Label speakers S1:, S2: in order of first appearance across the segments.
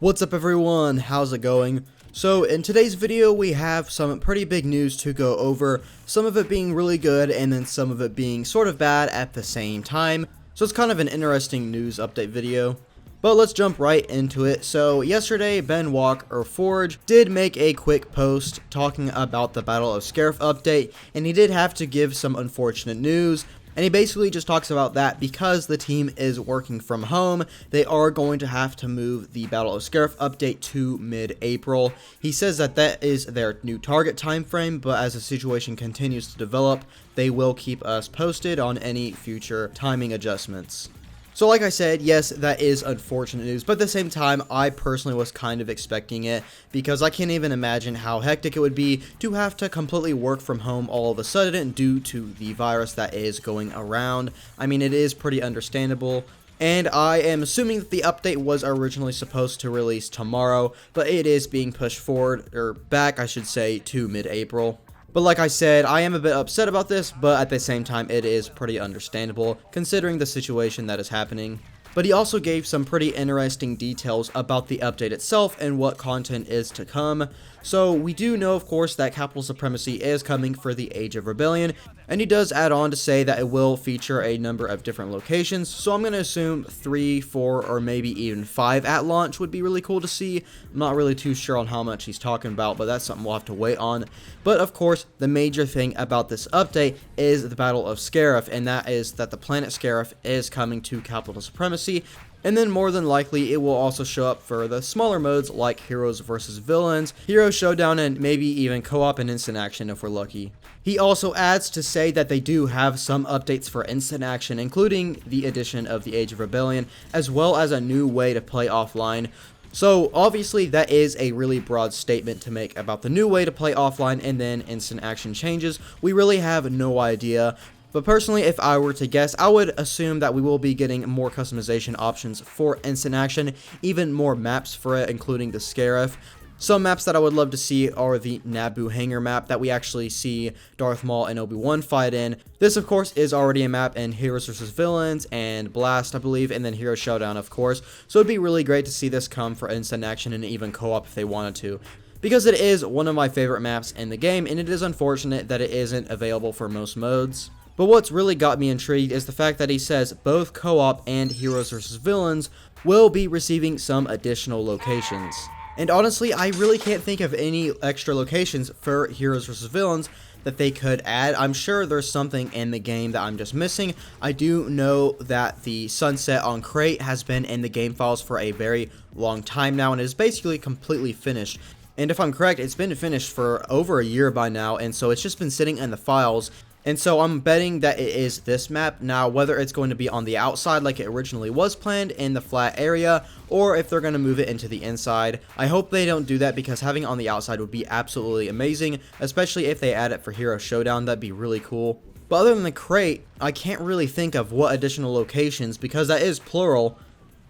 S1: What's up everyone, how's it going? So in today's video we have some pretty big news to go over, some of it being really good and then some of it being sort of bad at the same time. So it's kind of an interesting news update video. But let's jump right into it. So yesterday Ben Walke or Forge did make a quick post talking about the Battle of Scarif update, and he did have to give some unfortunate news. And he basically just talks about that because the team is working from home, they are going to have to move the Battle of Scarif update to mid-April. He says that that is their new target time frame, but as the situation continues to develop, they will keep us posted on any future timing adjustments. So like I said, yes, that is unfortunate news, but at the same time, I personally was kind of expecting it because I can't even imagine how hectic it would be to have to completely work from home all of a sudden due to the virus that is going around. I mean, it is pretty understandable. And I am assuming that the update was originally supposed to release tomorrow, but it is being pushed forward, or back I should say, to mid-April. But like I said, I am a bit upset about this, but at the same time, it is pretty understandable considering the situation that is happening. But he also gave some pretty interesting details about the update itself and what content is to come. So we do know, of course, that Capital Supremacy is coming for the Age of Rebellion, and he does add on to say that it will feature a number of different locations. So I'm going to assume 3, 4, or maybe even 5 at launch would be really cool to see. I'm not really too sure on how much he's talking about, but that's something we'll have to wait on. But of course, the major thing about this update is the Battle of Scarif, and that is that the planet Scarif is coming to Capital Supremacy. And then more than likely, it will also show up for the smaller modes like Heroes versus Villains, Hero Showdown, and maybe even co-op and instant action if we're lucky. He also adds to say that they do have some updates for instant action, including the addition of the Age of Rebellion, as well as a new way to play offline. So obviously that is a really broad statement to make about the new way to play offline and then instant action changes. We really have no idea. But personally, if I were to guess, I would assume that we will be getting more customization options for instant action, even more maps for it, including the Scarif. Some maps that I would love to see are the Naboo hangar map that we actually see Darth Maul and Obi-Wan fight in. This, of course, is already a map in Heroes vs. Villains and Blast, I believe, and then Hero Showdown, of course. So it'd be really great to see this come for instant action and even co-op if they wanted to, because it is one of my favorite maps in the game, and it is unfortunate that it isn't available for most modes. But what's really got me intrigued is the fact that he says both co-op and Heroes vs. Villains will be receiving some additional locations. And honestly, I really can't think of any extra locations for Heroes vs. Villains that they could add. I'm sure there's something in the game that I'm just missing. I do know that the sunset on Crate has been in the game files for a very long time now and is basically completely finished. And if I'm correct, it's been finished for over a year by now, and so it's just been sitting in the files. And so I'm betting that it is this map. Now, whether it's going to be on the outside like it originally was planned in the flat area, or if they're going to move it into the inside. I hope they don't do that because having it on the outside would be absolutely amazing, especially if they add it for Hero Showdown. That'd be really cool. But other than the crate, I can't really think of what additional locations, because that is plural,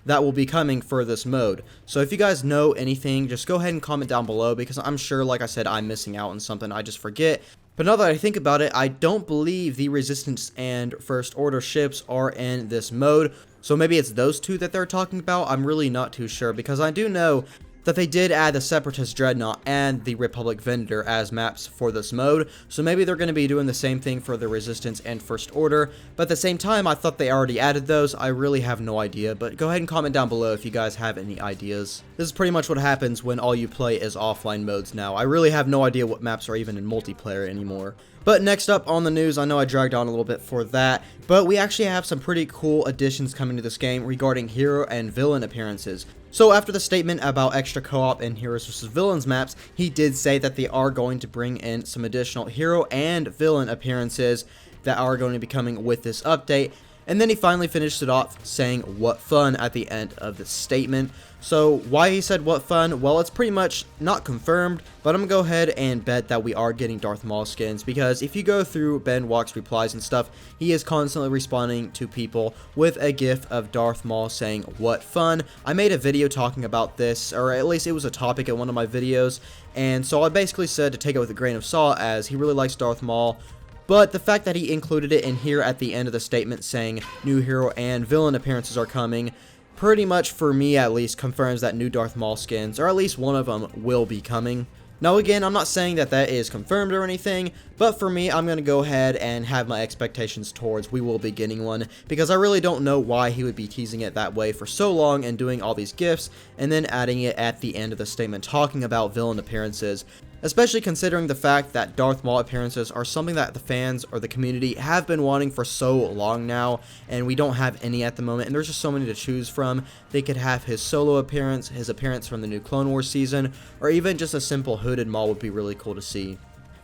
S1: that will be coming for this mode. So if you guys know anything, just go ahead and comment down below, because I'm sure, like I said, I'm missing out on something. I just forget. But now that I think about it, I don't believe the Resistance and First Order ships are in this mode. So maybe it's those two that they're talking about. I'm really not too sure, because I do know that they did add the Separatist Dreadnought and the Republic Vendor as maps for this mode. So maybe they're going to be doing the same thing for the Resistance and First Order. But at the same time, I thought they already added those. I really have no idea. But go ahead and comment down below if you guys have any ideas. This is pretty much what happens when all you play is offline modes now. I really have no idea what maps are even in multiplayer anymore. But next up on the news, I know I dragged on a little bit for that, but we actually have some pretty cool additions coming to this game regarding hero and villain appearances. So after the statement about extra co-op and Heroes vs. Villains maps, he did say that they are going to bring in some additional hero and villain appearances that are going to be coming with this update. And then he finally finished it off saying, "What fun," at the end of the statement. So why he said what fun? Well, it's pretty much not confirmed, but I'm going to go ahead and bet that we are getting Darth Maul skins, because if you go through Ben Walke's replies and stuff, he is constantly responding to people with a gif of Darth Maul saying, "What fun." I made a video talking about this, or at least it was a topic in one of my videos, and so I basically said to take it with a grain of salt, as he really likes Darth Maul. But the fact that he included it in here at the end of the statement saying new hero and villain appearances are coming pretty much, for me at least, confirms that new Darth Maul skins, or at least one of them, will be coming. Now again, I'm not saying that that is confirmed or anything, but for me, I'm going to go ahead and have my expectations towards we will be getting one, because I really don't know why he would be teasing it that way for so long and doing all these gifts, and then adding it at the end of the statement talking about villain appearances. Especially considering the fact that Darth Maul appearances are something that the fans or the community have been wanting for so long now, and we don't have any at the moment, and there's just so many to choose from. They could have his solo appearance, his appearance from the new Clone Wars season, or even just a simple hooded Maul would be really cool to see.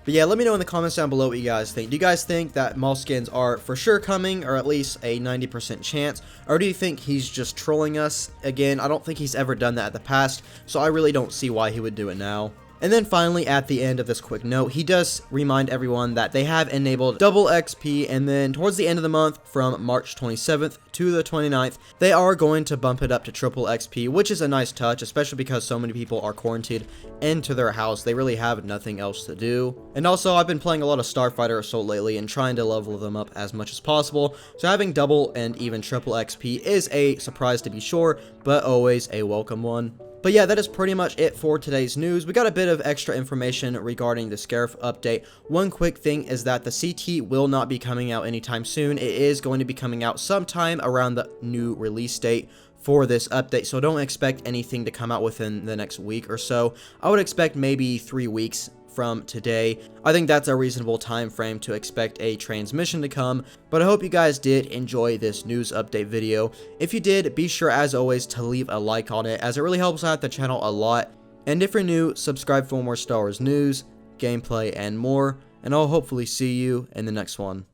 S1: But yeah, let me know in the comments down below what you guys think. Do you guys think that Maul skins are for sure coming, or at least a 90% chance? Or do you think he's just trolling us? Again, I don't think he's ever done that in the past, so I really don't see why he would do it now. And then finally, at the end of this quick note, he does remind everyone that they have enabled double XP, and then towards the end of the month, from March 27th to the 29th, they are going to bump it up to triple XP, which is a nice touch, especially because so many people are quarantined into their house. They really have nothing else to do. And also, I've been playing a lot of Starfighter Assault lately and trying to level them up as much as possible, so having double and even triple XP is a surprise to be sure, but always a welcome one. But yeah, that is pretty much it for today's news. We got a bit of extra information regarding the Scarif update. One quick thing is that the CT will not be coming out anytime soon. It is going to be coming out sometime around the new release date for this update, so don't expect anything to come out within the next week or so. I would expect maybe 3 weeks from today. I think that's a reasonable time frame to expect a transmission to come, but I hope you guys did enjoy this news update video. If you did, be sure as always to leave a like on it, as it really helps out the channel a lot. And if you're new, subscribe for more Star Wars news, gameplay, and more, and I'll hopefully see you in the next one.